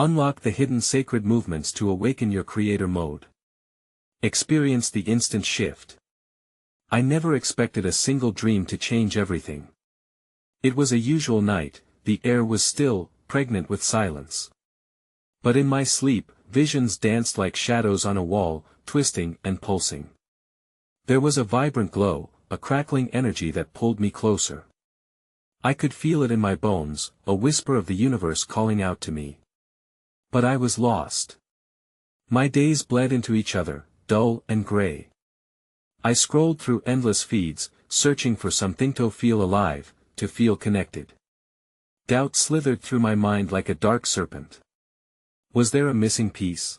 Unlock the hidden sacred movements to awaken your creator mode. Experience the instant shift. I never expected a single dream to change everything. It was a usual night, the air was still, pregnant with silence. But in my sleep, visions danced like shadows on a wall, twisting and pulsing. There was a vibrant glow, a crackling energy that pulled me closer. I could feel it in my bones, a whisper of the universe calling out to me. But I was lost. My days bled into each other, dull and gray. I scrolled through endless feeds, searching for something to feel alive, to feel connected. Doubt slithered through my mind like a dark serpent. Was there a missing piece?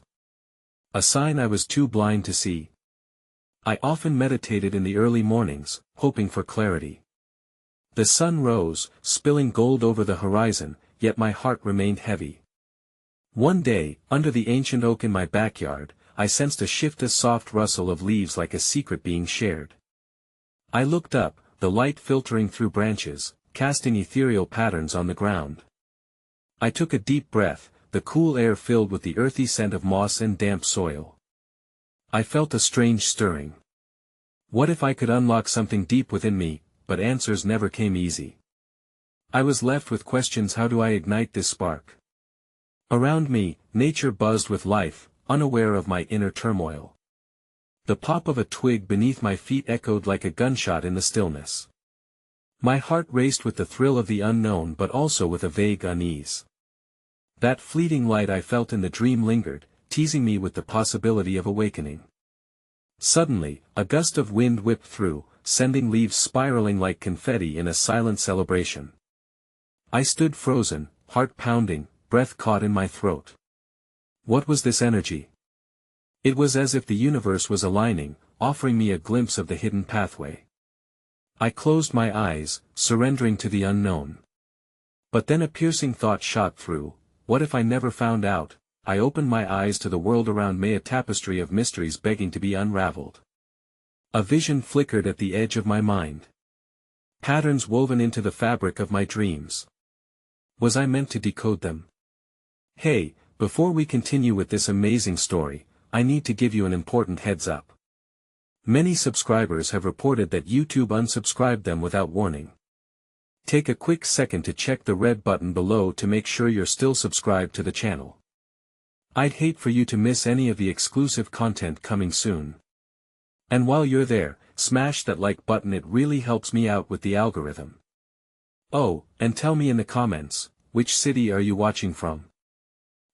A sign I was too blind to see? I often meditated in the early mornings, hoping for clarity. The sun rose, spilling gold over the horizon, yet my heart remained heavy. One day, under the ancient oak in my backyard, I sensed a shift, a soft rustle of leaves like a secret being shared. I looked up, the light filtering through branches, casting ethereal patterns on the ground. I took a deep breath, the cool air filled with the earthy scent of moss and damp soil. I felt a strange stirring. What if I could unlock something deep within me, but answers never came easy. I was left with questions: how do I ignite this spark? Around me, nature buzzed with life, unaware of my inner turmoil. The pop of a twig beneath my feet echoed like a gunshot in the stillness. My heart raced with the thrill of the unknown, but also with a vague unease. That fleeting light I felt in the dream lingered, teasing me with the possibility of awakening. Suddenly, a gust of wind whipped through, sending leaves spiraling like confetti in a silent celebration. I stood frozen, heart pounding, breath caught in my throat. What was this energy? It was as if the universe was aligning, offering me a glimpse of the hidden pathway. I closed my eyes, surrendering to the unknown. But then a piercing thought shot through: what if I never found out? I opened my eyes to the world around me, a tapestry of mysteries begging to be unraveled. A vision flickered at the edge of my mind. Patterns woven into the fabric of my dreams. Was I meant to decode them? Hey, before we continue with this amazing story, I need to give you an important heads up. Many subscribers have reported that YouTube unsubscribed them without warning. Take a quick second to check the red button below to make sure you're still subscribed to the channel. I'd hate for you to miss any of the exclusive content coming soon. And while you're there, smash that like button, it really helps me out with the algorithm. Oh, and tell me in the comments, which city are you watching from?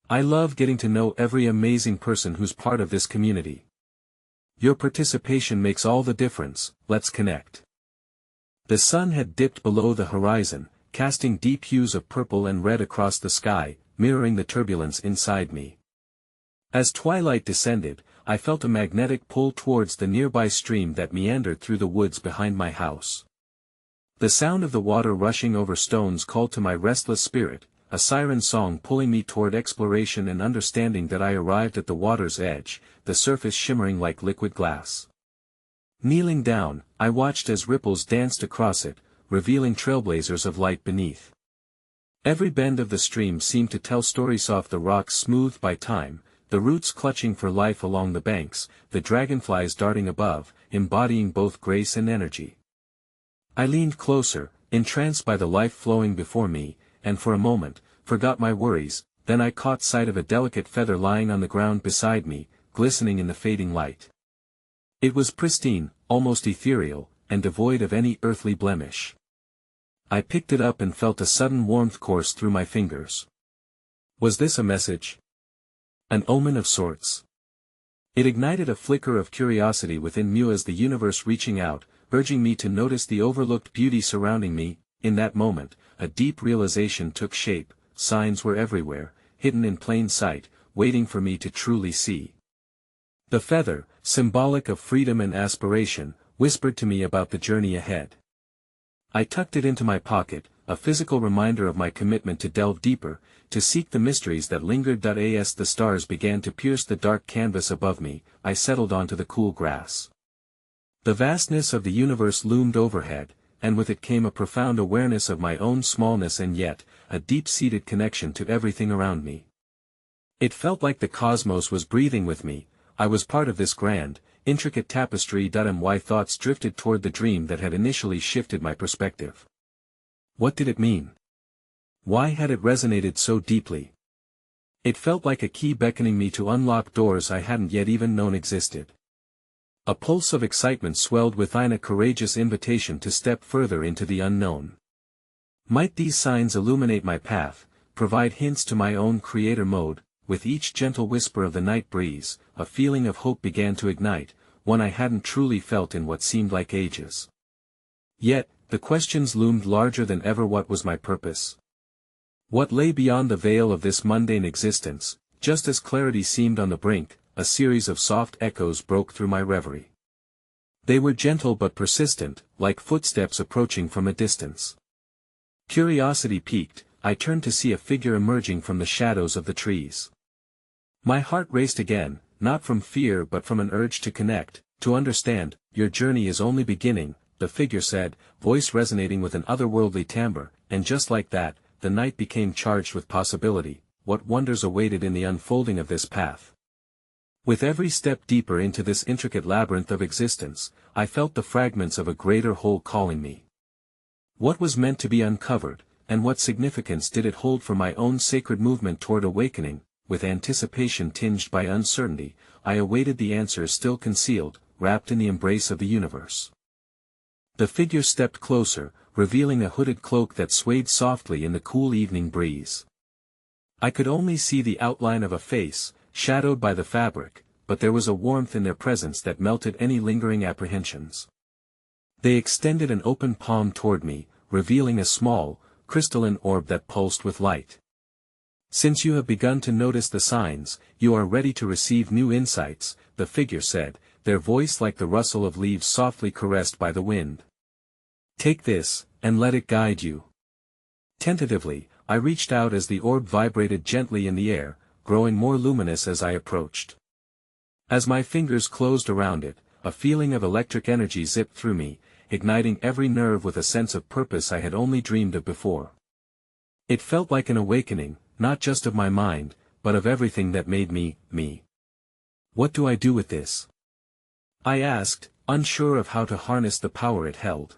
I love getting to know every amazing person who's part of this community. Your participation makes all the difference. Let's connect. The sun had dipped below the horizon, casting deep hues of purple and red across the sky, mirroring the turbulence inside me. As twilight descended, I felt a magnetic pull towards the nearby stream that meandered through the woods behind my house. The sound of the water rushing over stones called to my restless spirit, a siren song pulling me toward exploration and understanding. That I arrived at the water's edge, the surface shimmering like liquid glass. Kneeling down, I watched as ripples danced across it, revealing trailblazers of light beneath. Every bend of the stream seemed to tell stories off the rocks smoothed by time, the roots clutching for life along the banks, the dragonflies darting above, embodying both grace and energy. I leaned closer, entranced by the life flowing before me, and for a moment, forgot my worries. Then I caught sight of a delicate feather lying on the ground beside me, glistening in the fading light. It was pristine, almost ethereal, and devoid of any earthly blemish. I picked it up and felt a sudden warmth course through my fingers. Was this a message? An omen of sorts? It ignited a flicker of curiosity within me, as the universe reaching out, urging me to notice the overlooked beauty surrounding me. In that moment, a deep realization took shape: signs were everywhere, hidden in plain sight, waiting for me to truly see. The feather, symbolic of freedom and aspiration, whispered to me about the journey ahead. I tucked it into my pocket, a physical reminder of my commitment to delve deeper, to seek the mysteries that lingered. As the stars began to pierce the dark canvas above me, I settled onto the cool grass. The vastness of the universe loomed overhead, and with it came a profound awareness of my own smallness and yet, a deep-seated connection to everything around me. It felt like the cosmos was breathing with me. I was part of this grand, intricate tapestry. My thoughts drifted toward the dream that had initially shifted my perspective. What did it mean? Why had it resonated so deeply? It felt like a key beckoning me to unlock doors I hadn't yet even known existed. A pulse of excitement swelled within, a courageous invitation to step further into the unknown. Might these signs illuminate my path, provide hints to my own creator mode? With each gentle whisper of the night breeze, a feeling of hope began to ignite, one I hadn't truly felt in what seemed like ages. Yet, the questions loomed larger than ever. What was my purpose? What lay beyond the veil of this mundane existence? Just as clarity seemed on the brink, a series of soft echoes broke through my reverie. They were gentle but persistent, like footsteps approaching from a distance. Curiosity piqued, I turned to see a figure emerging from the shadows of the trees. My heart raced again, not from fear but from an urge to connect, to understand. Your journey is only beginning, the figure said, voice resonating with an otherworldly timbre, and just like that, the night became charged with possibility. What wonders awaited in the unfolding of this path? With every step deeper into this intricate labyrinth of existence, I felt the fragments of a greater whole calling me. What was meant to be uncovered, and what significance did it hold for my own sacred movement toward awakening? With anticipation tinged by uncertainty, I awaited the answers still concealed, wrapped in the embrace of the universe. The figure stepped closer, revealing a hooded cloak that swayed softly in the cool evening breeze. I could only see the outline of a face, shadowed by the fabric, but there was a warmth in their presence that melted any lingering apprehensions. They extended an open palm toward me, revealing a small, crystalline orb that pulsed with light. Since you have begun to notice the signs, you are ready to receive new insights, the figure said, their voice like the rustle of leaves softly caressed by the wind. Take this, and let it guide you. Tentatively, I reached out as the orb vibrated gently in the air, growing more luminous as I approached. As my fingers closed around it, a feeling of electric energy zipped through me, igniting every nerve with a sense of purpose I had only dreamed of before. It felt like an awakening, not just of my mind, but of everything that made me, me. What do I do with this? I asked, unsure of how to harness the power it held.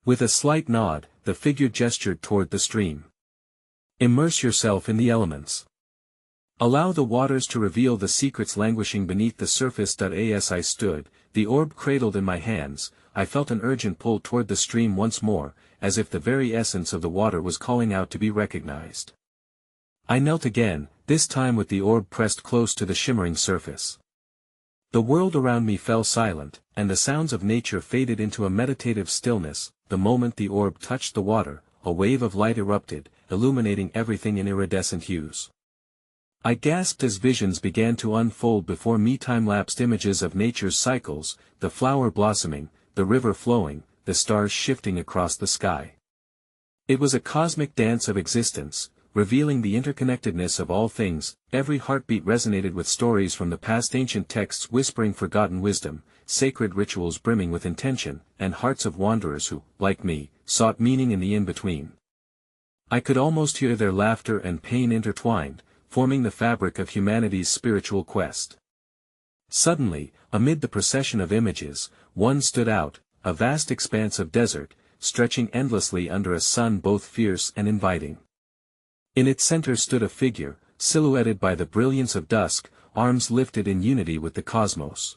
With a slight nod, the figure gestured toward the stream. Immerse yourself in the elements. Allow the waters to reveal the secrets languishing beneath the surface. As I stood, the orb cradled in my hands, I felt an urgent pull toward the stream once more, as if the very essence of the water was calling out to be recognized. I knelt again, this time with the orb pressed close to the shimmering surface. The world around me fell silent, and the sounds of nature faded into a meditative stillness. The moment the orb touched the water, a wave of light erupted, illuminating everything in iridescent hues. I gasped as visions began to unfold before me, time-lapsed images of nature's cycles, the flower blossoming, the river flowing, the stars shifting across the sky. It was a cosmic dance of existence, revealing the interconnectedness of all things. Every heartbeat resonated with stories from the past, ancient texts whispering forgotten wisdom, sacred rituals brimming with intention, and hearts of wanderers who, like me, sought meaning in the in-between. I could almost hear their laughter and pain intertwined, forming the fabric of humanity's spiritual quest. Suddenly, amid the procession of images, one stood out, a vast expanse of desert, stretching endlessly under a sun both fierce and inviting. In its center stood a figure, silhouetted by the brilliance of dusk, arms lifted in unity with the cosmos.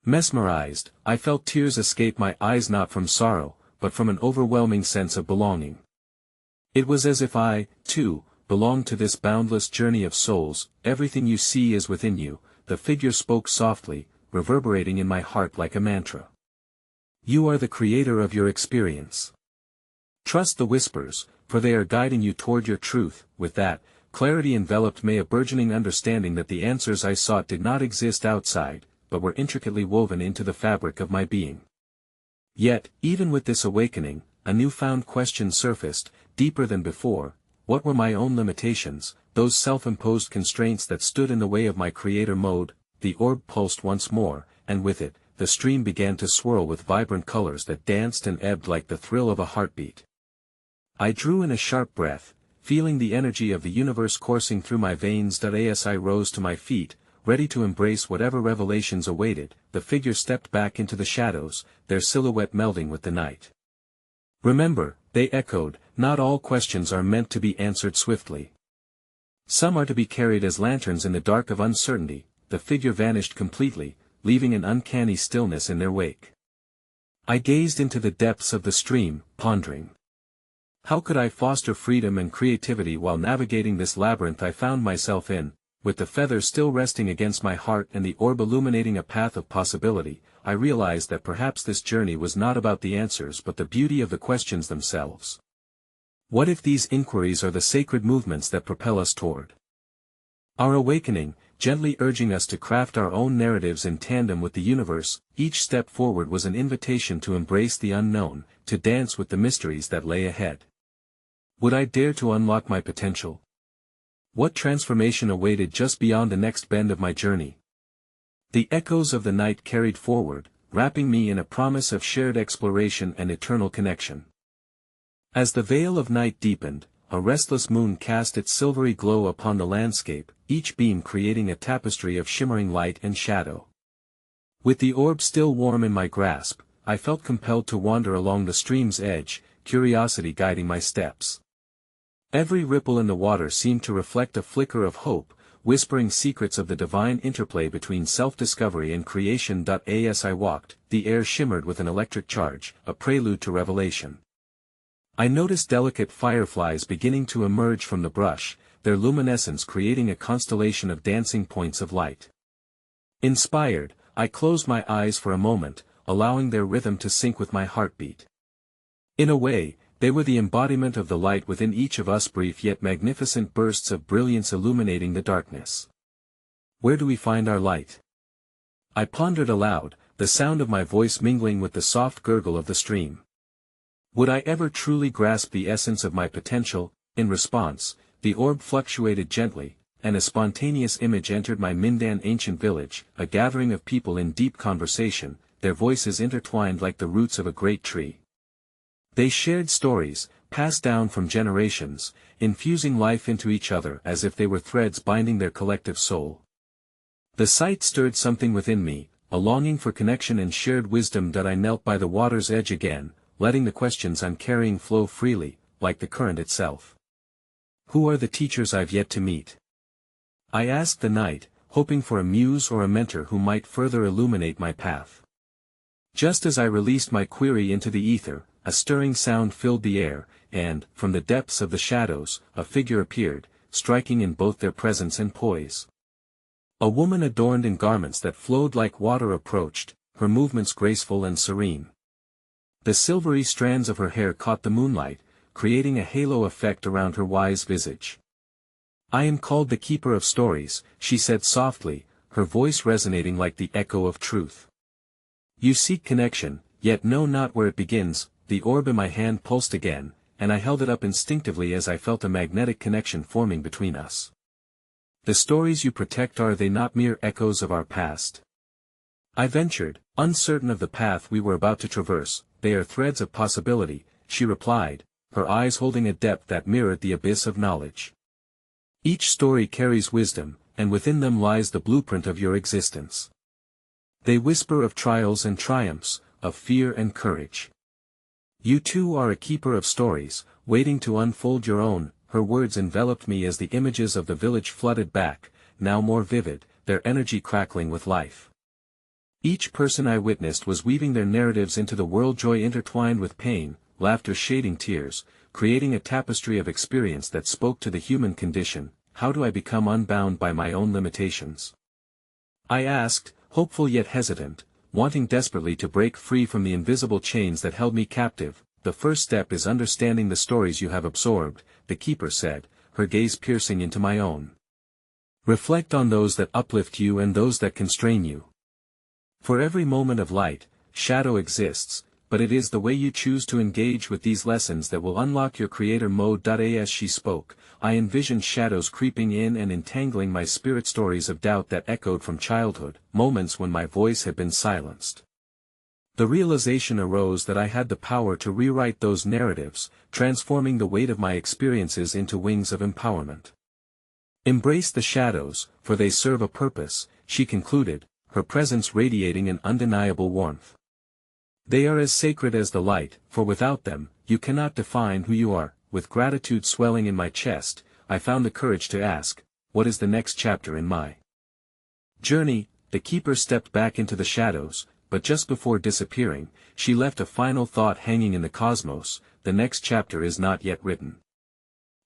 Mesmerized, I felt tears escape my eyes, not from sorrow, but from an overwhelming sense of belonging. It was as if I, too, belonged to this boundless journey of souls. Everything you see is within you, the figure spoke softly, reverberating in my heart like a mantra. You are the creator of your experience. Trust the whispers, for they are guiding you toward your truth. With that, clarity enveloped me, a burgeoning understanding that the answers I sought did not exist outside, but were intricately woven into the fabric of my being. Yet, even with this awakening, a newfound question surfaced, deeper than before. What were my own limitations, those self-imposed constraints that stood in the way of my creator mode? The orb pulsed once more, and with it, the stream began to swirl with vibrant colors that danced and ebbed like the thrill of a heartbeat. I drew in a sharp breath, feeling the energy of the universe coursing through my veins. As I rose to my feet, ready to embrace whatever revelations awaited, the figure stepped back into the shadows, their silhouette melding with the night. "Remember," they echoed, "not all questions are meant to be answered swiftly. Some are to be carried as lanterns in the dark of uncertainty." The figure vanished completely, leaving an uncanny stillness in their wake. I gazed into the depths of the stream, pondering. How could I foster freedom and creativity while navigating this labyrinth I found myself in? With the feather still resting against my heart and the orb illuminating a path of possibility, I realized that perhaps this journey was not about the answers but the beauty of the questions themselves. What if these inquiries are the sacred movements that propel us toward our awakening, gently urging us to craft our own narratives in tandem with the universe? Each step forward was an invitation to embrace the unknown, to dance with the mysteries that lay ahead. Would I dare to unlock my potential? What transformation awaited just beyond the next bend of my journey? The echoes of the night carried forward, wrapping me in a promise of shared exploration and eternal connection. As the veil of night deepened, a restless moon cast its silvery glow upon the landscape, each beam creating a tapestry of shimmering light and shadow. With the orb still warm in my grasp, I felt compelled to wander along the stream's edge, curiosity guiding my steps. Every ripple in the water seemed to reflect a flicker of hope, whispering secrets of the divine interplay between self-discovery and creation. As I walked, the air shimmered with an electric charge, a prelude to revelation. I noticed delicate fireflies beginning to emerge from the brush, their luminescence creating a constellation of dancing points of light. Inspired, I closed my eyes for a moment, allowing their rhythm to sync with my heartbeat. In a way, they were the embodiment of the light within each of us, brief yet magnificent bursts of brilliance illuminating the darkness. Where do we find our light? I pondered aloud, the sound of my voice mingling with the soft gurgle of the stream. Would I ever truly grasp the essence of my potential? In response, the orb fluctuated gently, and a spontaneous image entered my Mindan ancient village, a gathering of people in deep conversation, their voices intertwined like the roots of a great tree. They shared stories, passed down from generations, infusing life into each other as if they were threads binding their collective soul. The sight stirred something within me, a longing for connection and shared wisdom. I knelt by the water's edge again, letting the questions I'm carrying flow freely, like the current itself. Who are the teachers I've yet to meet? I asked the night, hoping for a muse or a mentor who might further illuminate my path. Just as I released my query into the ether, a stirring sound filled the air, and, from the depths of the shadows, a figure appeared, striking in both their presence and poise. A woman adorned in garments that flowed like water approached, her movements graceful and serene. The silvery strands of her hair caught the moonlight, creating a halo effect around her wise visage. "I am called the Keeper of Stories," she said softly, her voice resonating like the echo of truth. "You seek connection, yet know not where it begins." The orb in my hand pulsed again, and I held it up instinctively as I felt a magnetic connection forming between us. "The stories you protect, are they not mere echoes of our past?" I ventured, uncertain of the path we were about to traverse. "They are threads of possibility," she replied, her eyes holding a depth that mirrored the abyss of knowledge. "Each story carries wisdom, and within them lies the blueprint of your existence. They whisper of trials and triumphs, of fear and courage. You too are a keeper of stories, waiting to unfold your own." Her words enveloped me as the images of the village flooded back, now more vivid, their energy crackling with life. Each person I witnessed was weaving their narratives into the world, joy intertwined with pain, laughter shading tears, creating a tapestry of experience that spoke to the human condition. How do I become unbound by my own limitations? I asked, hopeful yet hesitant, wanting desperately to break free from the invisible chains that held me captive. "The first step is understanding the stories you have absorbed," the keeper said, her gaze piercing into my own. "Reflect on those that uplift you and those that constrain you. For every moment of light, shadow exists, but it is the way you choose to engage with these lessons that will unlock your creator mode." As she spoke, I envisioned shadows creeping in and entangling my spirit, stories of doubt that echoed from childhood, moments when my voice had been silenced. The realization arose that I had the power to rewrite those narratives, transforming the weight of my experiences into wings of empowerment. Embrace the shadows, for they serve a purpose, she concluded, her presence radiating an undeniable warmth. They are as sacred as the light, for without them, you cannot define who you are. With gratitude swelling in my chest, I found the courage to ask, what is the next chapter in my journey? The keeper stepped back into the shadows, but just before disappearing, she left a final thought hanging in the cosmos: the next chapter is not yet written.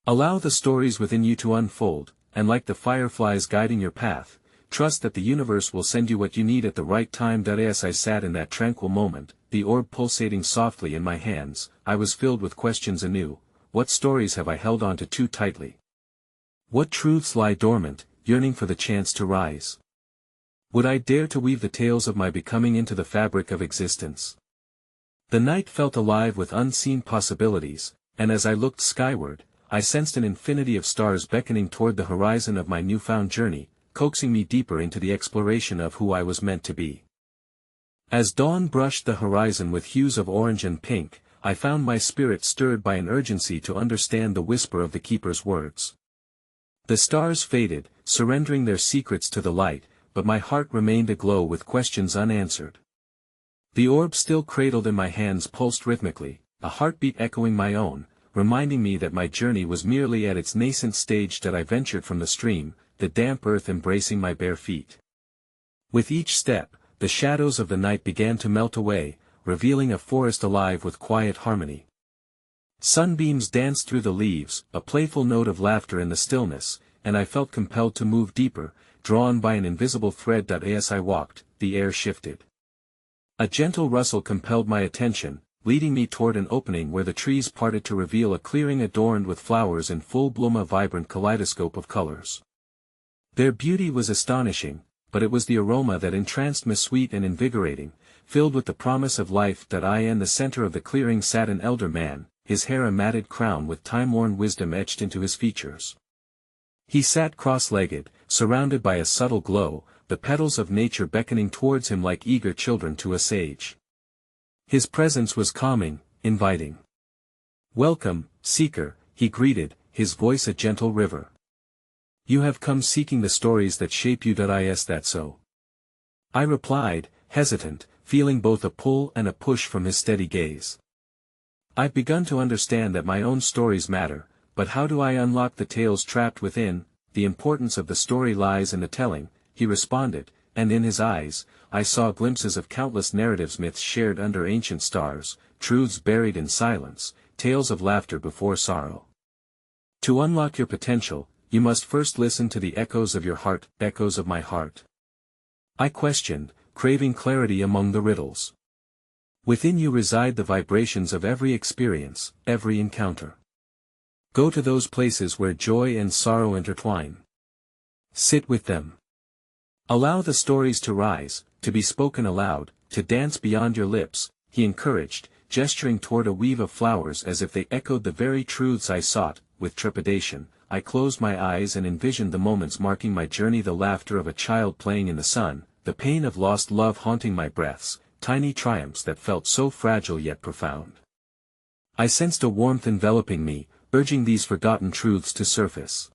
Allow the stories within you to unfold, and like the fireflies guiding your path, trust that the universe will send you what you need at the right time. As I sat in that tranquil moment, the orb pulsating softly in my hands, I was filled with questions anew. What stories have I held on to too tightly? What truths lie dormant, yearning for the chance to rise? Would I dare to weave the tales of my becoming into the fabric of existence? The night felt alive with unseen possibilities, and as I looked skyward, I sensed an infinity of stars beckoning toward the horizon of my newfound journey, coaxing me deeper into the exploration of who I was meant to be. As dawn brushed the horizon with hues of orange and pink, I found my spirit stirred by an urgency to understand the whisper of the keeper's words. The stars faded, surrendering their secrets to the light, but my heart remained aglow with questions unanswered. The orb still cradled in my hands pulsed rhythmically, a heartbeat echoing my own, reminding me that my journey was merely at its nascent stage. That I ventured from the stream, the damp earth embracing my bare feet. With each step, the shadows of the night began to melt away, revealing a forest alive with quiet harmony. Sunbeams danced through the leaves, a playful note of laughter in the stillness, and I felt compelled to move deeper, drawn by an invisible thread. As I walked, the air shifted. A gentle rustle compelled my attention, leading me toward an opening where the trees parted to reveal a clearing adorned with flowers in full bloom, a vibrant kaleidoscope of colors. Their beauty was astonishing, but it was the aroma that entranced me, sweet and invigorating, filled with the promise of life. In the center of the clearing sat an elder man, his hair a matted crown with time-worn wisdom etched into his features. He sat cross-legged, surrounded by a subtle glow, the petals of nature beckoning towards him like eager children to a sage. His presence was calming, inviting. "Welcome, seeker," he greeted, his voice a gentle river. "You have come seeking the stories that shape you. Is that so?" I replied, hesitant, feeling both a pull and a push from his steady gaze. "I've begun to understand that my own stories matter, but how do I unlock the tales trapped within? The importance of the story lies in the telling," he responded, and in his eyes, I saw glimpses of countless narratives, myths shared under ancient stars, truths buried in silence, tales of laughter before sorrow. To unlock your potential, you must first listen to the echoes of your heart. Echoes of my heart? I questioned, craving clarity among the riddles. Within you reside the vibrations of every experience, every encounter. Go to those places where joy and sorrow intertwine. Sit with them. Allow the stories to rise, to be spoken aloud, to dance beyond your lips, he encouraged, gesturing toward a weave of flowers as if they echoed the very truths I sought. With trepidation, I closed my eyes and envisioned the moments marking my journey, the laughter of a child playing in the sun, the pain of lost love haunting my breaths, tiny triumphs that felt so fragile yet profound. I sensed a warmth enveloping me, urging these forgotten truths to surface.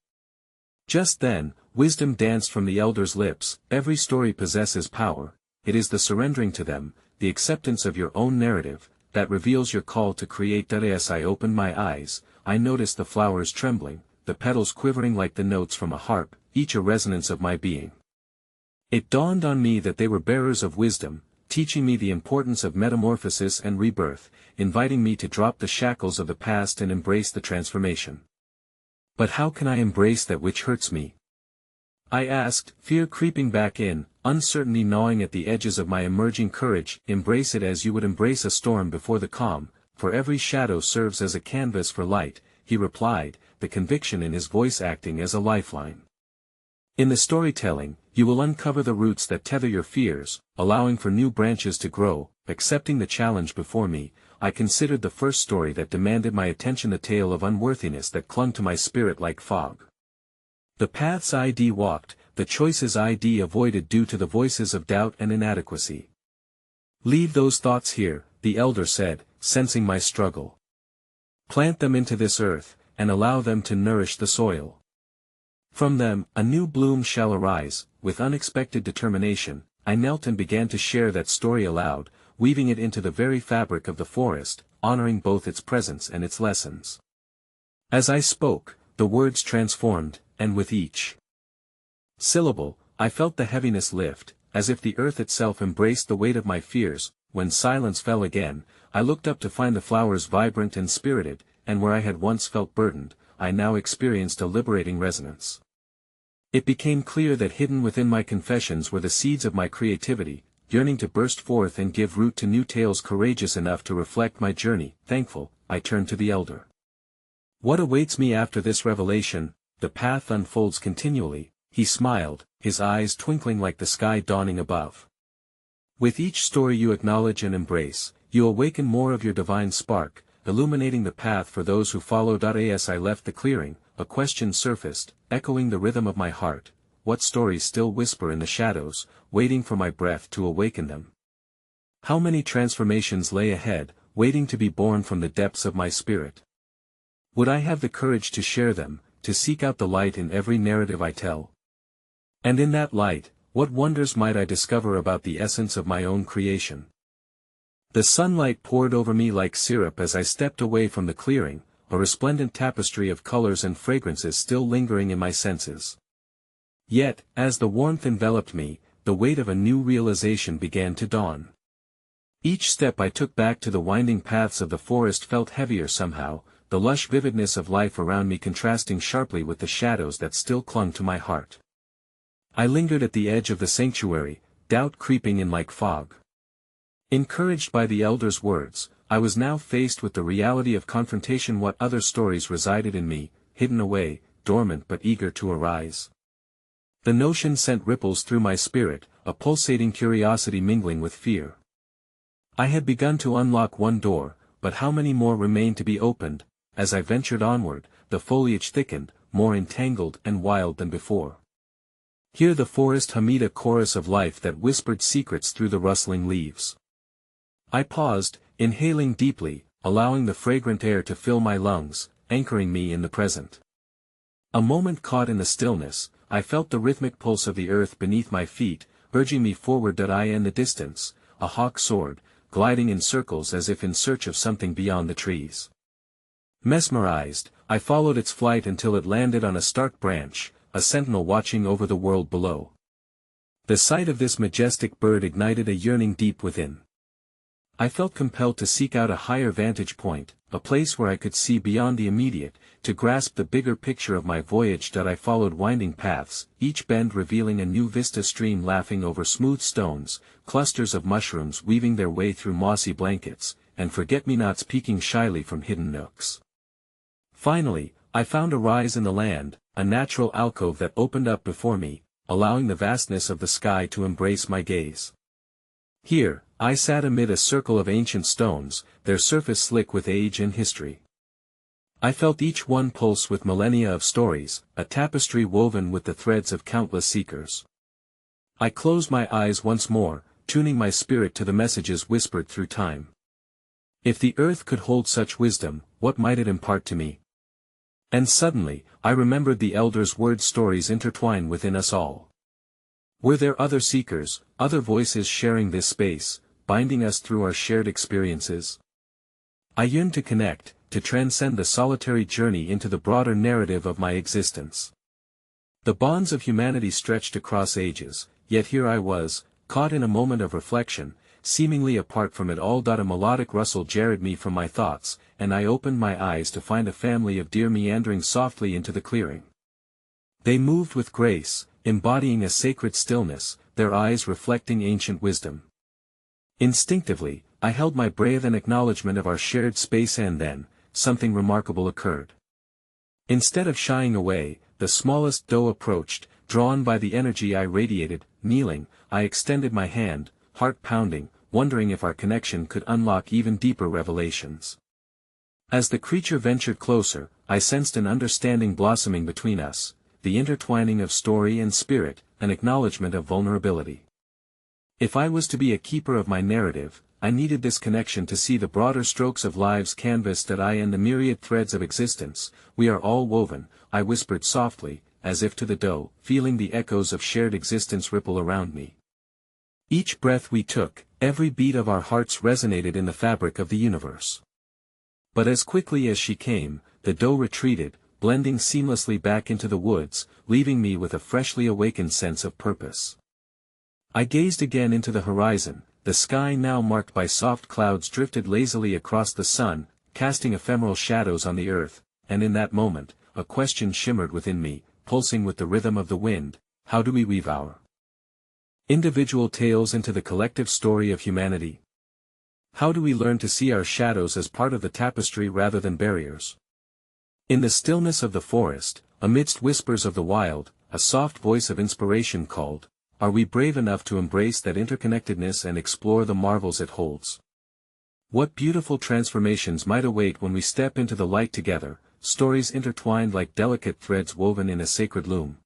Just then, wisdom danced from the elder's lips. "Every story possesses power, it is the surrendering to them, the acceptance of your own narrative, that reveals your call to create." As I opened my eyes, I noticed the flowers trembling, the petals quivering like the notes from a harp, each a resonance of my being. It dawned on me that they were bearers of wisdom, teaching me the importance of metamorphosis and rebirth, inviting me to drop the shackles of the past and embrace the transformation. But how can I embrace that which hurts me? I asked, fear creeping back in, uncertainty gnawing at the edges of my emerging courage. Embrace it as you would embrace a storm before the calm, for every shadow serves as a canvas for light, he replied, the conviction in his voice acting as a lifeline. In the storytelling, you will uncover the roots that tether your fears, allowing for new branches to grow. Accepting the challenge before me, I considered the first story that demanded my attention, the tale of unworthiness that clung to my spirit like fog. The paths I'd walked, the choices I'd avoided due to the voices of doubt and inadequacy. Leave those thoughts here, the elder said, sensing my struggle. Plant them into this earth, and allow them to nourish the soil. From them, a new bloom shall arise. With unexpected determination, I knelt and began to share that story aloud, weaving it into the very fabric of the forest, honoring both its presence and its lessons. As I spoke, the words transformed, and with each syllable, I felt the heaviness lift, as if the earth itself embraced the weight of my fears. When silence fell again, I looked up to find the flowers vibrant and spirited, and where I had once felt burdened, I now experienced a liberating resonance. It became clear that hidden within my confessions were the seeds of my creativity, yearning to burst forth and give root to new tales courageous enough to reflect my journey. Thankful, I turned to the elder. What awaits me after this revelation? The path unfolds continually, he smiled, his eyes twinkling like the sky dawning above. With each story you acknowledge and embrace, you awaken more of your divine spark, illuminating the path for those who follow. As I left the clearing, a question surfaced, echoing the rhythm of my heart. What stories still whisper in the shadows, waiting for my breath to awaken them? How many transformations lay ahead, waiting to be born from the depths of my spirit? Would I have the courage to share them, to seek out the light in every narrative I tell? And in that light, what wonders might I discover about the essence of my own creation? The sunlight poured over me like syrup as I stepped away from the clearing, a resplendent tapestry of colors and fragrances still lingering in my senses. Yet, as the warmth enveloped me, the weight of a new realization began to dawn. Each step I took back to the winding paths of the forest felt heavier somehow, the lush vividness of life around me contrasting sharply with the shadows that still clung to my heart. I lingered at the edge of the sanctuary, doubt creeping in like fog. Encouraged by the elder's words, I was now faced with the reality of confrontation. What other stories resided in me, hidden away, dormant but eager to arise? The notion sent ripples through my spirit, a pulsating curiosity mingling with fear. I had begun to unlock one door, but how many more remained to be opened? As I ventured onward, the foliage thickened, more entangled and wild than before. Here the forest hummed a chorus of life that whispered secrets through the rustling leaves. I paused, inhaling deeply, allowing the fragrant air to fill my lungs, anchoring me in the present. A moment caught in the stillness, I felt the rhythmic pulse of the earth beneath my feet, urging me forward. In the distance, a hawk soared, gliding in circles as if in search of something beyond the trees. Mesmerized, I followed its flight until it landed on a stark branch, a sentinel watching over the world below. The sight of this majestic bird ignited a yearning deep within. I felt compelled to seek out a higher vantage point, a place where I could see beyond the immediate, to grasp the bigger picture of my voyage. I followed winding paths, each bend revealing a new vista, stream laughing over smooth stones, clusters of mushrooms weaving their way through mossy blankets, and forget-me-nots peeking shyly from hidden nooks. Finally, I found a rise in the land, a natural alcove that opened up before me, allowing the vastness of the sky to embrace my gaze. Here, I sat amid a circle of ancient stones, their surface slick with age and history. I felt each one pulse with millennia of stories, a tapestry woven with the threads of countless seekers. I closed my eyes once more, tuning my spirit to the messages whispered through time. If the earth could hold such wisdom, what might it impart to me? And suddenly, I remembered the elder's words. Stories intertwine within us all. Were there other seekers, other voices sharing this space, binding us through our shared experiences? I yearned to connect, to transcend the solitary journey into the broader narrative of my existence. The bonds of humanity stretched across ages, yet here I was, caught in a moment of reflection, seemingly apart from it all. A melodic rustle jarred me from my thoughts, and I opened my eyes to find a family of deer meandering softly into the clearing. They moved with grace, embodying a sacred stillness, their eyes reflecting ancient wisdom. Instinctively, I held my breath in acknowledgement of our shared space, and then, something remarkable occurred. Instead of shying away, the smallest doe approached, drawn by the energy I radiated. Kneeling, I extended my hand, heart pounding, wondering if our connection could unlock even deeper revelations. As the creature ventured closer, I sensed an understanding blossoming between us, the intertwining of story and spirit, an acknowledgement of vulnerability. If I was to be a keeper of my narrative, I needed this connection to see the broader strokes of life's canvas that I and the myriad threads of existence, we are all woven, I whispered softly, as if to the doe, feeling the echoes of shared existence ripple around me. Each breath we took, every beat of our hearts resonated in the fabric of the universe. But as quickly as she came, the doe retreated, blending seamlessly back into the woods, leaving me with a freshly awakened sense of purpose. I gazed again into the horizon. The sky now marked by soft clouds drifted lazily across the sun, casting ephemeral shadows on the earth, and in that moment, a question shimmered within me, pulsing with the rhythm of the wind: how do we weave our individual tales into the collective story of humanity? How do we learn to see our shadows as part of the tapestry rather than barriers? In the stillness of the forest, amidst whispers of the wild, a soft voice of inspiration called, "Are we brave enough to embrace that interconnectedness and explore the marvels it holds?" What beautiful transformations might await when we step into the light together, stories intertwined like delicate threads woven in a sacred loom.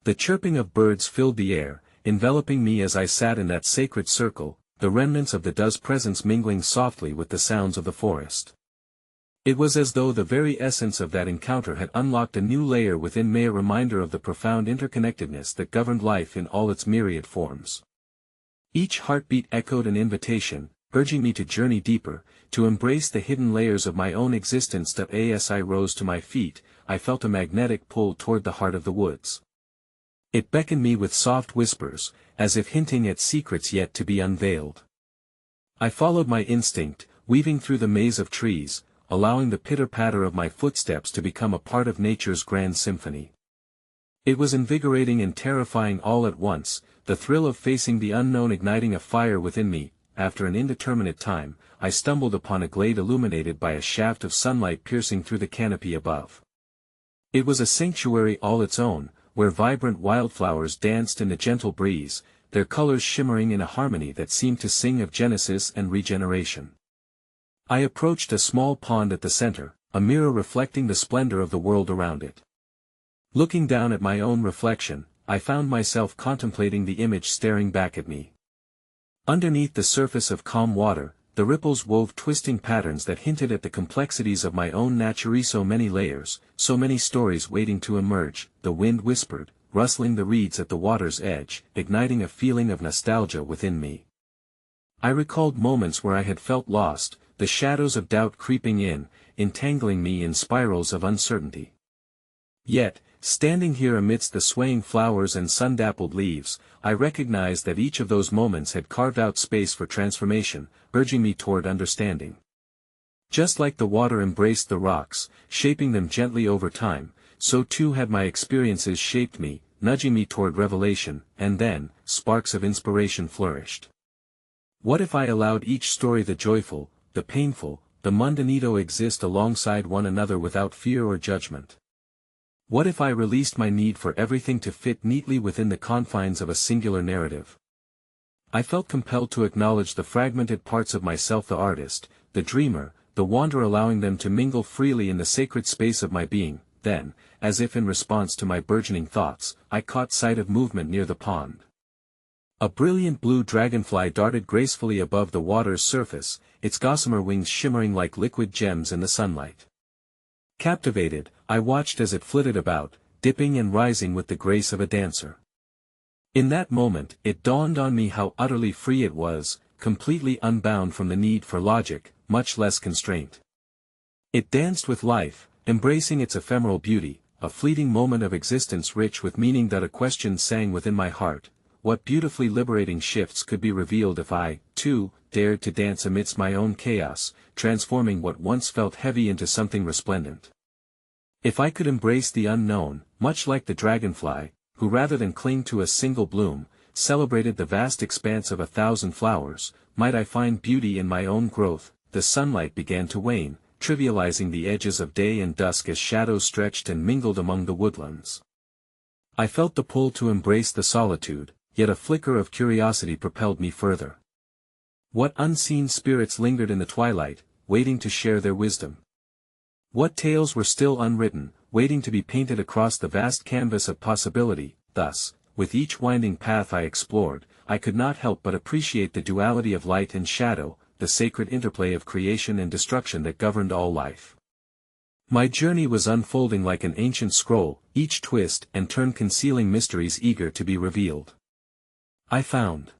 The chirping of birds filled the air, enveloping me as I sat in that sacred circle, the remnants of the dove's presence mingling softly with the sounds of the forest. It was as though the very essence of that encounter had unlocked a new layer within me, a reminder of the profound interconnectedness that governed life in all its myriad forms. Each heartbeat echoed an invitation, urging me to journey deeper, to embrace the hidden layers of my own existence. As I rose to my feet, I felt a magnetic pull toward the heart of the woods. It beckoned me with soft whispers, as if hinting at secrets yet to be unveiled. I followed my instinct, weaving through the maze of trees, allowing the pitter-patter of my footsteps to become a part of nature's grand symphony. It was invigorating and terrifying all at once, the thrill of facing the unknown igniting a fire within me. After an indeterminate time, I stumbled upon a glade illuminated by a shaft of sunlight piercing through the canopy above. It was a sanctuary all its own, where vibrant wildflowers danced in the gentle breeze, their colors shimmering in a harmony that seemed to sing of Genesis and regeneration. I approached a small pond at the center, a mirror reflecting the splendor of the world around it. Looking down at my own reflection, I found myself contemplating the image staring back at me. Underneath the surface of calm water, the ripples wove twisting patterns that hinted at the complexities of my own nature. So many layers, so many stories waiting to emerge, the wind whispered, rustling the reeds at the water's edge, igniting a feeling of nostalgia within me. I recalled moments where I had felt lost, the shadows of doubt creeping in, entangling me in spirals of uncertainty. Yet, standing here amidst the swaying flowers and sun-dappled leaves, I recognized that each of those moments had carved out space for transformation, urging me toward understanding. Just like the water embraced the rocks, shaping them gently over time, so too had my experiences shaped me, nudging me toward revelation, and then, sparks of inspiration flourished. What if I allowed each story, the joyful, the painful, the mundane, to exist alongside one another without fear or judgment? What if I released my need for everything to fit neatly within the confines of a singular narrative? I felt compelled to acknowledge the fragmented parts of myself, the artist, the dreamer, the wanderer, allowing them to mingle freely in the sacred space of my being. Then, as if in response to my burgeoning thoughts, I caught sight of movement near the pond. A brilliant blue dragonfly darted gracefully above the water's surface, its gossamer wings shimmering like liquid gems in the sunlight. Captivated, I watched as it flitted about, dipping and rising with the grace of a dancer. In that moment, it dawned on me how utterly free it was, completely unbound from the need for logic, much less constraint. It danced with life, embracing its ephemeral beauty, a fleeting moment of existence rich with meaning. That a question sang within my heart: what beautifully liberating shifts could be revealed if I, too, dared to dance amidst my own chaos, transforming what once felt heavy into something resplendent? If I could embrace the unknown, much like the dragonfly, who rather than cling to a single bloom, celebrated the vast expanse of 1,000 flowers, might I find beauty in my own growth? The sunlight began to wane, trivializing the edges of day and dusk as shadows stretched and mingled among the woodlands. I felt the pull to embrace the solitude, yet a flicker of curiosity propelled me further. What unseen spirits lingered in the twilight, waiting to share their wisdom? What tales were still unwritten, waiting to be painted across the vast canvas of possibility? Thus, with each winding path I explored, I could not help but appreciate the duality of light and shadow, the sacred interplay of creation and destruction that governed all life. My journey was unfolding like an ancient scroll, each twist and turn concealing mysteries eager to be revealed. I found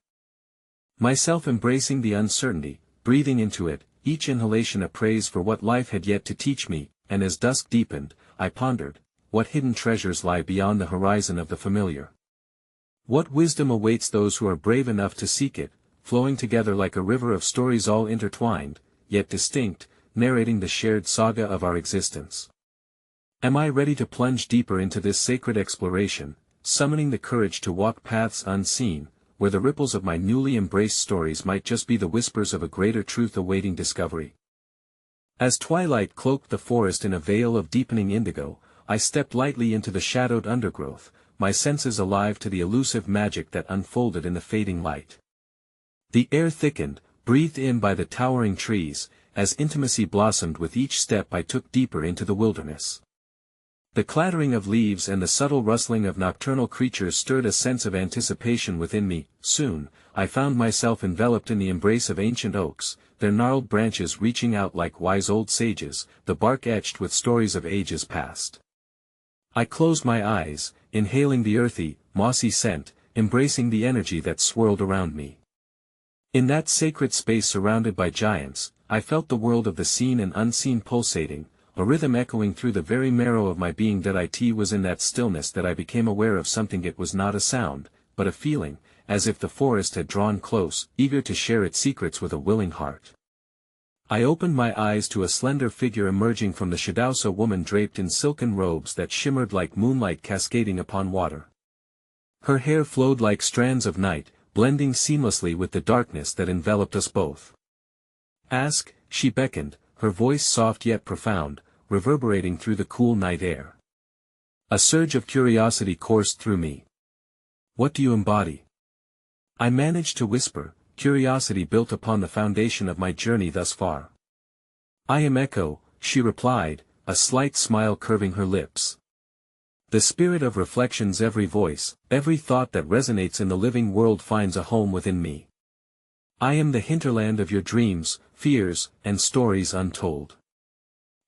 myself embracing the uncertainty, breathing into it, each inhalation a praise for what life had yet to teach me, and as dusk deepened, I pondered, what hidden treasures lie beyond the horizon of the familiar? What wisdom awaits those who are brave enough to seek it, flowing together like a river of stories all intertwined, yet distinct, narrating the shared saga of our existence? Am I ready to plunge deeper into this sacred exploration, summoning the courage to walk paths unseen, where the ripples of my newly embraced stories might just be the whispers of a greater truth awaiting discovery? As twilight cloaked the forest in a veil of deepening indigo, I stepped lightly into the shadowed undergrowth, my senses alive to the elusive magic that unfolded in the fading light. The air thickened, breathed in by the towering trees, as intimacy blossomed with each step I took deeper into the wilderness. The clattering of leaves and the subtle rustling of nocturnal creatures stirred a sense of anticipation within me. Soon, I found myself enveloped in the embrace of ancient oaks, their gnarled branches reaching out like wise old sages, the bark etched with stories of ages past. I closed my eyes, inhaling the earthy, mossy scent, embracing the energy that swirled around me. In that sacred space surrounded by giants, I felt the world of the seen and unseen pulsating, a rhythm echoing through the very marrow of my being. That it was in that stillness that I became aware of something. It was not a sound, but a feeling, as if the forest had drawn close, eager to share its secrets with a willing heart. I opened my eyes to a slender figure emerging from the shadows, a woman draped in silken robes that shimmered like moonlight cascading upon water. Her hair flowed like strands of night, blending seamlessly with the darkness that enveloped us both. "Ask," she beckoned, her voice soft yet profound, reverberating through the cool night air. A surge of curiosity coursed through me. "What do you embody?" I managed to whisper, curiosity built upon the foundation of my journey thus far. "I am Echo," she replied, a slight smile curving her lips. "The spirit of reflections. Every voice, every thought that resonates in the living world finds a home within me. I am the hinterland of your dreams, fears, and stories untold.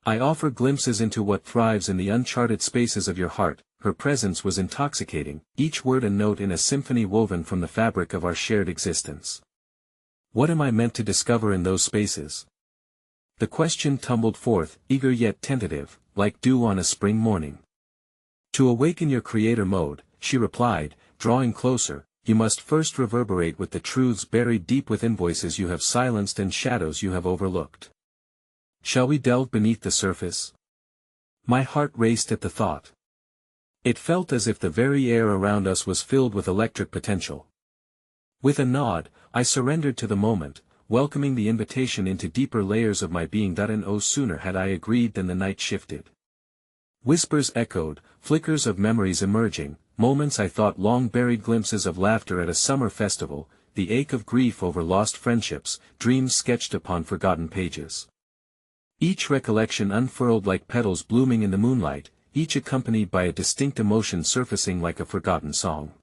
I offer glimpses into what thrives in the uncharted spaces of your heart." Her presence was intoxicating, each word a note in a symphony woven from the fabric of our shared existence. What am I meant to discover in those spaces? The question tumbled forth, eager yet tentative, like dew on a spring morning. "To awaken your creator mode," she replied, drawing closer, "you must first reverberate with the truths buried deep within, voices you have silenced and shadows you have overlooked. Shall we delve beneath the surface?" My heart raced at the thought. It felt as if the very air around us was filled with electric potential. With a nod, I surrendered to the moment, welcoming the invitation into deeper layers of my being. And oh, sooner had I agreed than the night shifted. Whispers echoed, flickers of memories emerging, moments I thought long buried, glimpses of laughter at a summer festival, the ache of grief over lost friendships, dreams sketched upon forgotten pages. Each recollection unfurled like petals blooming in the moonlight, each accompanied by a distinct emotion surfacing like a forgotten song.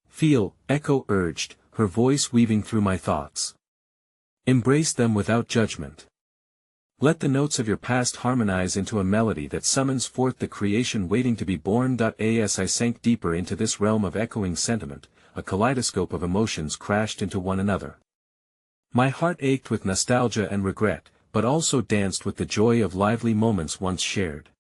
"Feel," Echo urged, her voice weaving through my thoughts. "Embrace them without judgment. Let the notes of your past harmonize into a melody that summons forth the creation waiting to be born." As I sank deeper into this realm of echoing sentiment, a kaleidoscope of emotions crashed into one another. My heart ached with nostalgia and regret, but also danced with the joy of lively moments once shared.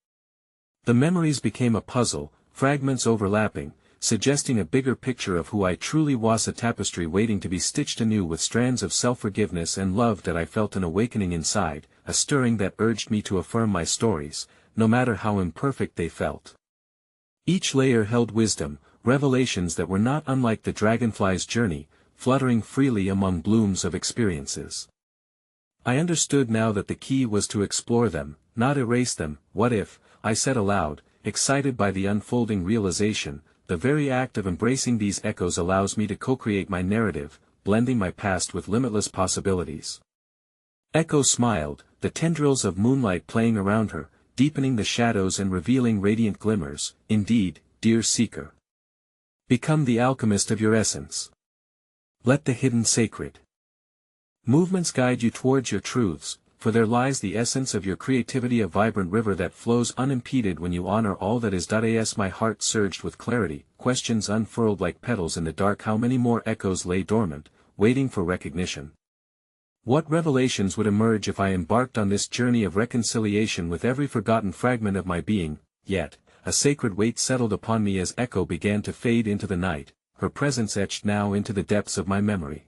The memories became a puzzle, fragments overlapping, suggesting a bigger picture of who I truly was, a tapestry waiting to be stitched anew with strands of self-forgiveness and love. That I felt an awakening inside, a stirring that urged me to affirm my stories, no matter how imperfect they felt. Each layer held wisdom, revelations that were not unlike the dragonfly's journey, fluttering freely among blooms of experiences. I understood now that the key was to explore them, not erase them. "What if," I said aloud, excited by the unfolding realization, "the very act of embracing these echoes allows me to co-create my narrative, blending my past with limitless possibilities?" Echo smiled, the tendrils of moonlight playing around her, deepening the shadows and revealing radiant glimmers. "Indeed, dear seeker. Become the alchemist of your essence. Let the hidden sacred movements guide you towards your truths, for there lies the essence of your creativity, a vibrant river that flows unimpeded when you honor all that is. As my heart surged with clarity, questions unfurled like petals in the dark. How many more echoes lay dormant, waiting for recognition? What revelations would emerge if I embarked on this journey of reconciliation with every forgotten fragment of my being? Yet, a sacred weight settled upon me as Echo began to fade into the night, her presence etched now into the depths of my memory.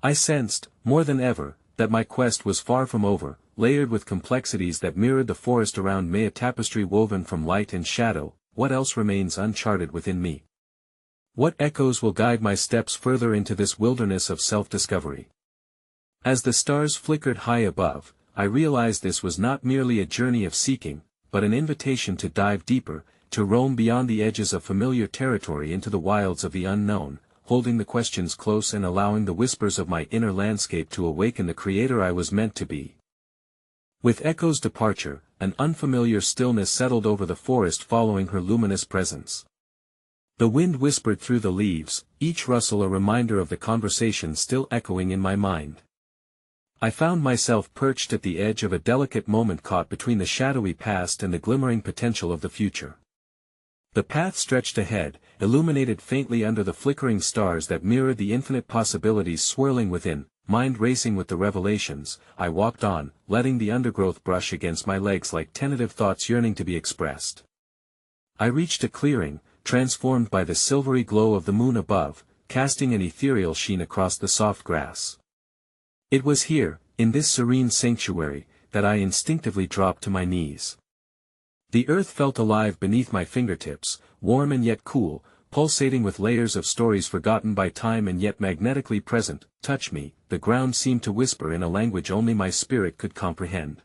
I sensed, more than ever, that my quest was far from over, layered with complexities that mirrored the forest around me, a tapestry woven from light and shadow. What else remains uncharted within me? What echoes will guide my steps further into this wilderness of self-discovery? As the stars flickered high above, I realized this was not merely a journey of seeking, but an invitation to dive deeper, to roam beyond the edges of familiar territory into the wilds of the unknown, holding the questions close and allowing the whispers of my inner landscape to awaken the creator I was meant to be. With Echo's departure, an unfamiliar stillness settled over the forest following her luminous presence. The wind whispered through the leaves, each rustle a reminder of the conversation still echoing in my mind. I found myself perched at the edge of a delicate moment, caught between the shadowy past and the glimmering potential of the future. The path stretched ahead, illuminated faintly under the flickering stars that mirrored the infinite possibilities swirling within. Mind racing with the revelations, I walked on, letting the undergrowth brush against my legs like tentative thoughts yearning to be expressed. I reached a clearing, transformed by the silvery glow of the moon above, casting an ethereal sheen across the soft grass. It was here, in this serene sanctuary, that I instinctively dropped to my knees. The earth felt alive beneath my fingertips, warm and yet cool, pulsating with layers of stories forgotten by time and yet magnetically present. Touch me, the ground seemed to whisper in a language only my spirit could comprehend.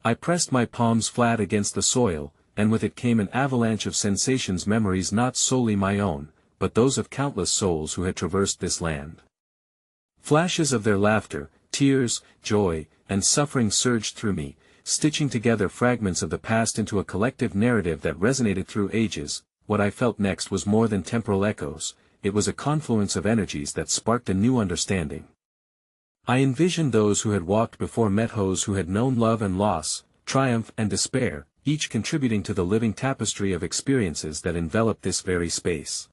I pressed my palms flat against the soil, and with it came an avalanche of sensations, memories not solely my own, but those of countless souls who had traversed this land. Flashes of their laughter, tears, joy, and suffering surged through me, stitching together fragments of the past into a collective narrative that resonated through ages. What I felt next was more than temporal echoes, it was a confluence of energies that sparked a new understanding. I envisioned those who had walked before, met those who had known love and loss, triumph and despair, each contributing to the living tapestry of experiences that enveloped this very space.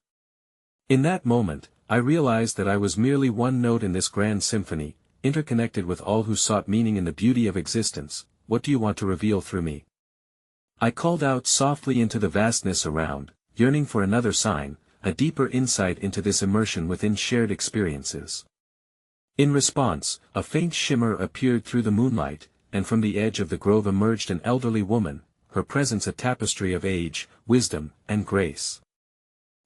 In that moment, I realized that I was merely one note in this grand symphony, interconnected with all who sought meaning in the beauty of existence. What do you want to reveal through me? I called out softly into the vastness around, yearning for another sign, a deeper insight into this immersion within shared experiences. In response, a faint shimmer appeared through the moonlight, and from the edge of the grove emerged an elderly woman, her presence a tapestry of age, wisdom, and grace.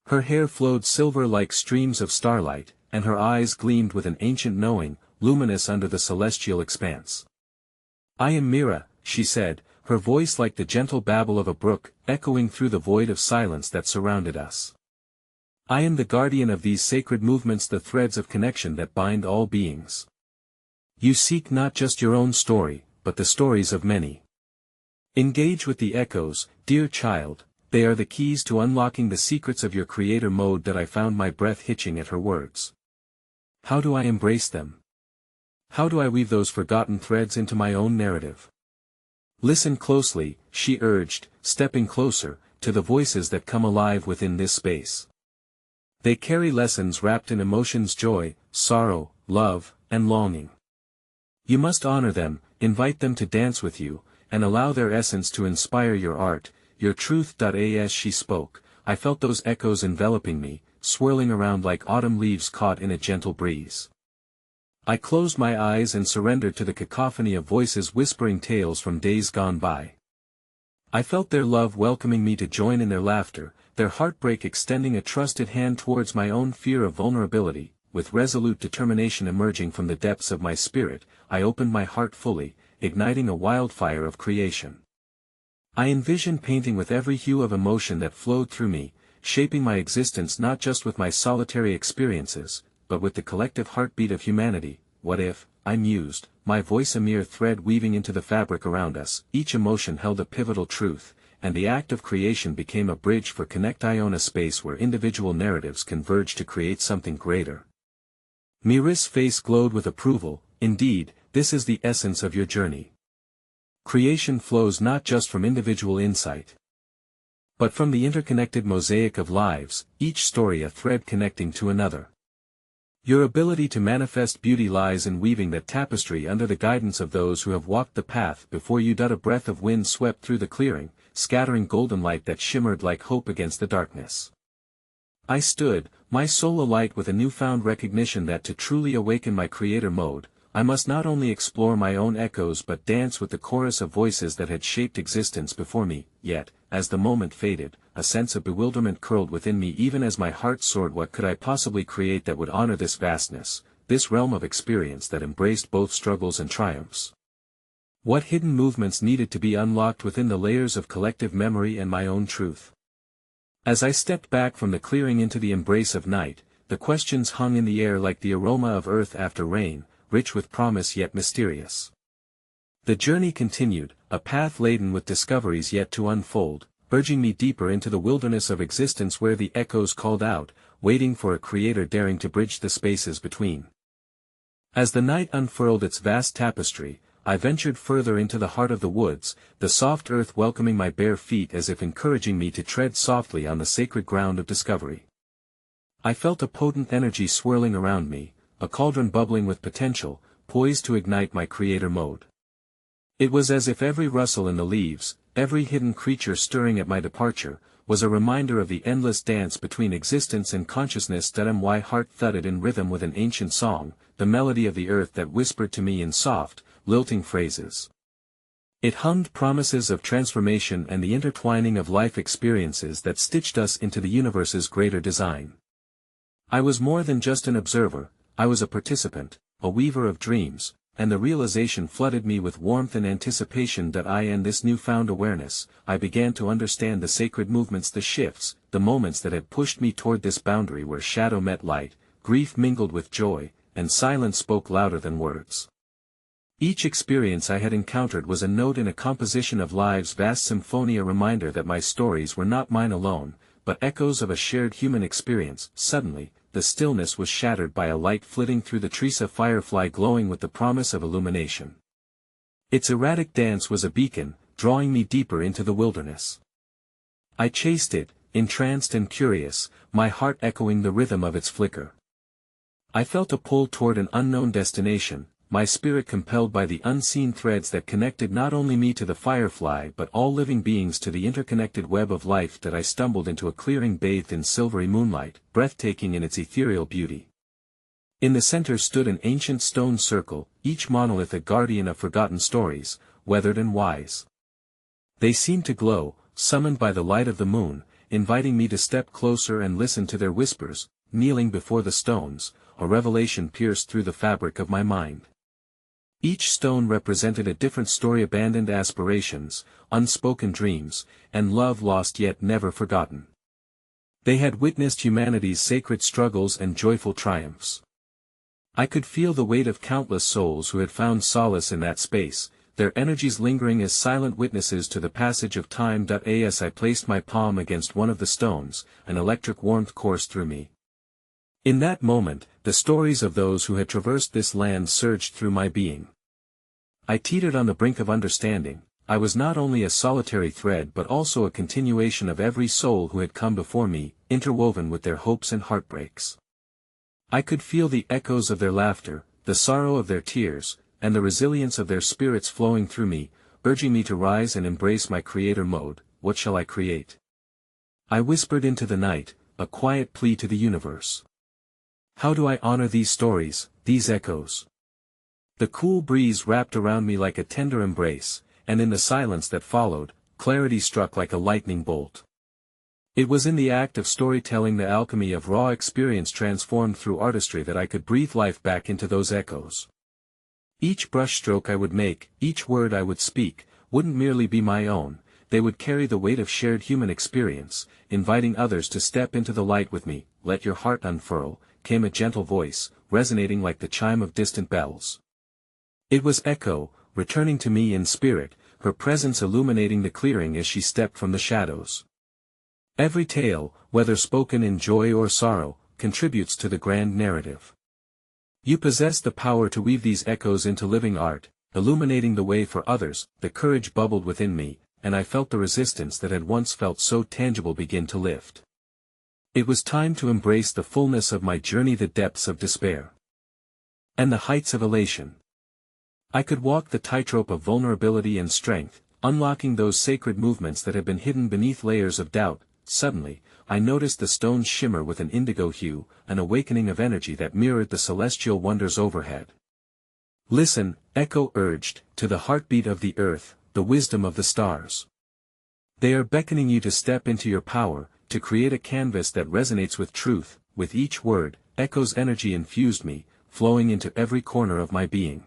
Her hair flowed silver like streams of starlight, and her eyes gleamed with an ancient knowing, luminous under the celestial expanse. I am Mira, she said, her voice like the gentle babble of a brook, echoing through the void of silence that surrounded us. I am the guardian of these sacred movements, the threads of connection that bind all beings. You seek not just your own story, but the stories of many. Engage with the echoes, dear child. They are the keys to unlocking the secrets of your creator mode. That I found my breath hitching at her words. How do I embrace them? How do I weave those forgotten threads into my own narrative? Listen closely, she urged, stepping closer, to the voices that come alive within this space. They carry lessons wrapped in emotions, joy, sorrow, love, and longing. You must honor them, invite them to dance with you, and allow their essence to inspire your art, your truth. As she spoke, I felt those echoes enveloping me, swirling around like autumn leaves caught in a gentle breeze. I closed my eyes and surrendered to the cacophony of voices whispering tales from days gone by. I felt their love welcoming me to join in their laughter, their heartbreak extending a trusted hand towards my own fear of vulnerability. With resolute determination emerging from the depths of my spirit, I opened my heart fully, igniting a wildfire of creation. I envisioned painting with every hue of emotion that flowed through me, shaping my existence not just with my solitary experiences, but with the collective heartbeat of humanity. What if, I mused, my voice a mere thread weaving into the fabric around us? Each emotion held a pivotal truth, and the act of creation became a bridge for connect. I own a space where individual narratives converge to create something greater. Mira's face glowed with approval. Indeed, this is the essence of your journey. Creation flows not just from individual insight, but from the interconnected mosaic of lives, each story a thread connecting to another. Your ability to manifest beauty lies in weaving that tapestry under the guidance of those who have walked the path before you. A breath of wind swept through the clearing, scattering golden light that shimmered like hope against the darkness. I stood, my soul alight with a newfound recognition that to truly awaken my creator mode, I must not only explore my own echoes but dance with the chorus of voices that had shaped existence before me. Yet, as the moment faded, a sense of bewilderment curled within me even as my heart soared. What could I possibly create that would honor this vastness, this realm of experience that embraced both struggles and triumphs? What hidden movements needed to be unlocked within the layers of collective memory and my own truth? As I stepped back from the clearing into the embrace of night, the questions hung in the air like the aroma of earth after rain, rich with promise yet mysterious. The journey continued, a path laden with discoveries yet to unfold, urging me deeper into the wilderness of existence where the echoes called out, waiting for a creator daring to bridge the spaces between. As the night unfurled its vast tapestry, I ventured further into the heart of the woods, the soft earth welcoming my bare feet as if encouraging me to tread softly on the sacred ground of discovery. I felt a potent energy swirling around me, a cauldron bubbling with potential, poised to ignite my creator mode. It was as if every rustle in the leaves, every hidden creature stirring at my departure, was a reminder of the endless dance between existence and consciousness. My heart thudded in rhythm with an ancient song, the melody of the earth that whispered to me in soft, lilting phrases. It hummed promises of transformation and the intertwining of life experiences that stitched us into the universe's greater design. I was more than just an observer, I was a participant, a weaver of dreams, and the realization flooded me with warmth and anticipation that in this newfound awareness, I began to understand the sacred movements, the shifts, the moments that had pushed me toward this boundary where shadow met light, grief mingled with joy, and silence spoke louder than words. Each experience I had encountered was a note in a composition of life's vast symphony, a reminder that my stories were not mine alone, but echoes of a shared human experience. Suddenly, the stillness was shattered by a light flitting through the trees, a firefly glowing with the promise of illumination. Its erratic dance was a beacon, drawing me deeper into the wilderness. I chased it, entranced and curious, my heart echoing the rhythm of its flicker. I felt a pull toward an unknown destination, my spirit compelled by the unseen threads that connected not only me to the firefly but all living beings to the interconnected web of life. That I stumbled into a clearing bathed in silvery moonlight, breathtaking in its ethereal beauty. In the center stood an ancient stone circle, each monolith a guardian of forgotten stories, weathered and wise. They seemed to glow, summoned by the light of the moon, inviting me to step closer and listen to their whispers. Kneeling before the stones, a revelation pierced through the fabric of my mind. Each stone represented a different story, abandoned aspirations, unspoken dreams, and love lost yet never forgotten. They had witnessed humanity's sacred struggles and joyful triumphs. I could feel the weight of countless souls who had found solace in that space, their energies lingering as silent witnesses to the passage of time. As I placed my palm against one of the stones, an electric warmth coursed through me. In that moment, the stories of those who had traversed this land surged through my being. I teetered on the brink of understanding. I was not only a solitary thread but also a continuation of every soul who had come before me, interwoven with their hopes and heartbreaks. I could feel the echoes of their laughter, the sorrow of their tears, and the resilience of their spirits flowing through me, urging me to rise and embrace my creator mode. What shall I create? I whispered into the night, a quiet plea to the universe. How do I honor these stories, these echoes? The cool breeze wrapped around me like a tender embrace, and in the silence that followed, clarity struck like a lightning bolt. It was in the act of storytelling, the alchemy of raw experience transformed through artistry, that I could breathe life back into those echoes. Each brushstroke I would make, each word I would speak, wouldn't merely be my own, they would carry the weight of shared human experience, inviting others to step into the light with me. Let your heart unfurl, came a gentle voice, resonating like the chime of distant bells. It was Echo, returning to me in spirit, her presence illuminating the clearing as she stepped from the shadows. Every tale, whether spoken in joy or sorrow, contributes to the grand narrative. You possess the power to weave these echoes into living art, illuminating the way for others. The courage bubbled within me, and I felt the resistance that had once felt so tangible begin to lift. It was time to embrace the fullness of my journey, the depths of despair and the heights of elation. I could walk the tightrope of vulnerability and strength, unlocking those sacred movements that had been hidden beneath layers of doubt. Suddenly, I noticed the stones shimmer with an indigo hue, an awakening of energy that mirrored the celestial wonders overhead. Listen, Echo urged, to the heartbeat of the earth, the wisdom of the stars. They are beckoning you to step into your power, to create a canvas that resonates with truth. With each word, Echo's energy infused me, flowing into every corner of my being.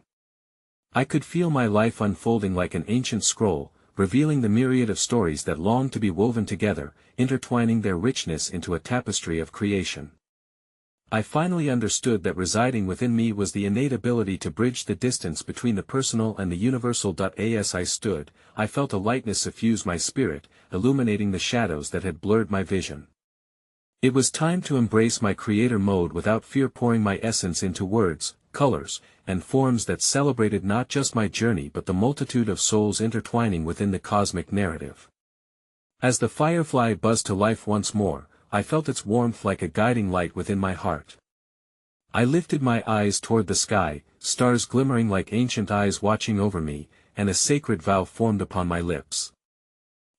I could feel my life unfolding like an ancient scroll, revealing the myriad of stories that longed to be woven together, intertwining their richness into a tapestry of creation. I finally understood that residing within me was the innate ability to bridge the distance between the personal and the universal. As I stood, I felt a lightness suffuse my spirit, illuminating the shadows that had blurred my vision. It was time to embrace my creator mode without fear, pouring my essence into words, colors, and forms that celebrated not just my journey but the multitude of souls intertwining within the cosmic narrative. As the firefly buzzed to life once more, I felt its warmth like a guiding light within my heart. I lifted my eyes toward the sky, stars glimmering like ancient eyes watching over me, and a sacred vow formed upon my lips.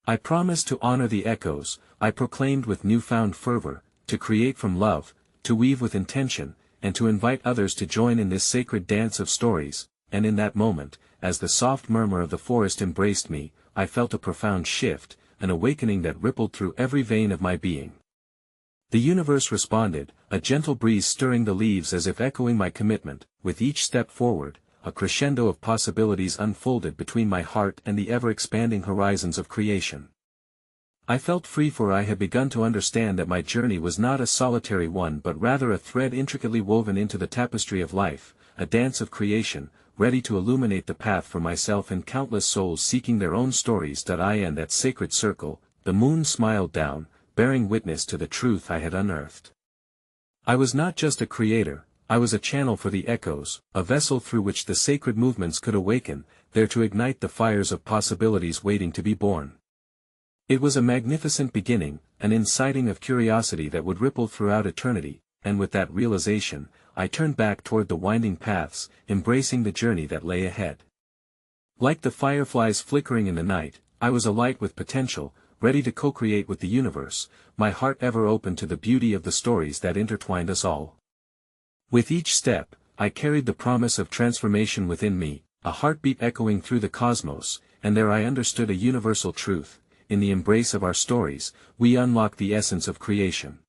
I promised to honor the echoes, I proclaimed with newfound fervor, to create from love, to weave with intention, and to invite others to join in this sacred dance of stories. And in that moment, as the soft murmur of the forest embraced me, I felt a profound shift, an awakening that rippled through every vein of my being. The universe responded, a gentle breeze stirring the leaves as if echoing my commitment. With each step forward, a crescendo of possibilities unfolded between my heart and the ever-expanding horizons of creation. I felt free, for I had begun to understand that my journey was not a solitary one but rather a thread intricately woven into the tapestry of life, a dance of creation, ready to illuminate the path for myself and countless souls seeking their own stories. In that sacred circle, the moon smiled down, bearing witness to the truth I had unearthed. I was not just a creator, I was a channel for the echoes, a vessel through which the sacred movements could awaken, there to ignite the fires of possibilities waiting to be born. It was a magnificent beginning, an inciting of curiosity that would ripple throughout eternity, and with that realization, I turned back toward the winding paths, embracing the journey that lay ahead. Like the fireflies flickering in the night, I was alight with potential, ready to co-create with the universe, my heart ever open to the beauty of the stories that intertwined us all. With each step, I carried the promise of transformation within me, a heartbeat echoing through the cosmos, and there I understood a universal truth: in the embrace of our stories, we unlock the essence of creation.